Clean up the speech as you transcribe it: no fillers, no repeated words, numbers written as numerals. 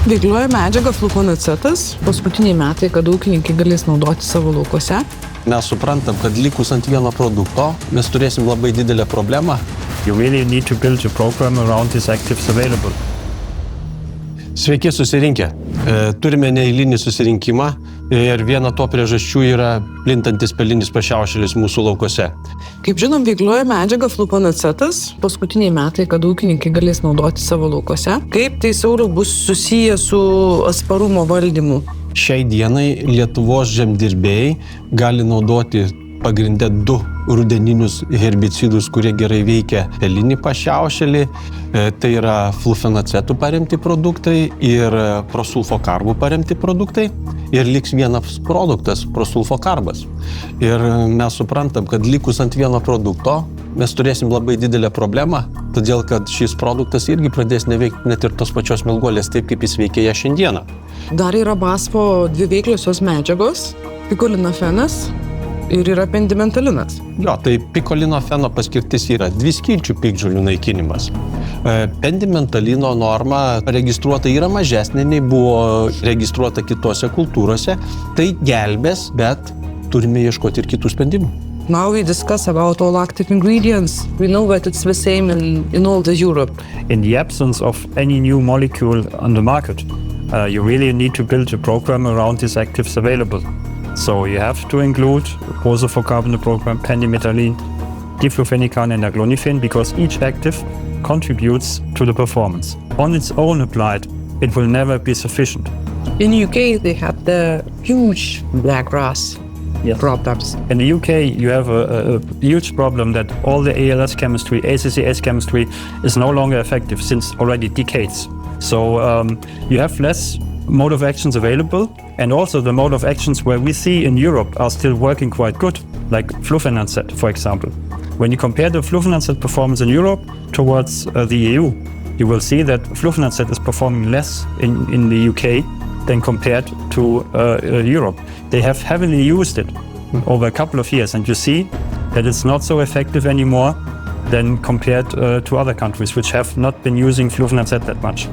Veiklioji medžiaga flukonicetas. Paskutiniai metai, kad ūkininkai galės naudoti savo laukuose. Mes suprantam, kad likus ant vieno produkto mes turėsim labai didelę problemą. You really need to build a program around these actives available. Sveiki susirinkę. Turime neeilinį susirinkimą ir viena to priežasčių yra plintantis pelinis pašiaušėlis mūsų laukuose. Kaip žinom, veiklioji medžiaga flukonicetas. Paskutiniai metai, kad ūkininkai galės naudoti savo laukuose. Kaip tai, Sauliau, bus susiję su atsparumo valdymu? Šiai dienai Lietuvos žemdirbėjai gali naudoti pagrindę 2 rudeninius herbicidus, kurie gerai veikia pelinį pašiaušėlį. Tai yra flufenacetų paremti produktai ir prosulfokarbų paremti produktai. Ir liks vienas produktas – prosulfokarbas. Ir mes suprantam, kad likus ant vieno produkto mes turėsim labai didelę problemą, todėl kad šis produktas irgi pradės neveikti net ir tos pačios smilguolės taip, kaip jis veikia ją šiandieną. Dar yra BASFo 2 veikliosios medžiagos – pikolinofenas ir yra pendimentalinas. Jo, tai pikolinofeno paskirtis yra 2 skilčių piktžolių naikinimas. Pendimentalino norma registruota yra mažesnė, nei buvo registruota kitose kultūrose. Tai gelbės, bet turime ieškoti ir kitų sprendimų. Now we discuss about all active ingredients. We know that it's the same in all the Europe. In the absence of any new molecule on the market, you really need to build a program around these actives available. So you have to include prosulfocarb in the program, pendimethalin, diflufenican and aglonifin, because each active contributes to the performance. On its own applied, it will never be sufficient. In UK, they had the huge black grass problems. In the UK, you have a huge problem that all the ALS chemistry, ACCS chemistry is no longer effective since already decades. So you have less mode of actions available, and also the mode of actions where we see in Europe are still working quite good, like flufenancet, for example. When you compare the flufenancet performance in Europe towards the EU, you will see that flufenancet is performing less in the UK than compared to Europe. They have heavily used it over a couple of years, and you see that it's not so effective anymore than compared to other countries which have not been using flufenancet that much.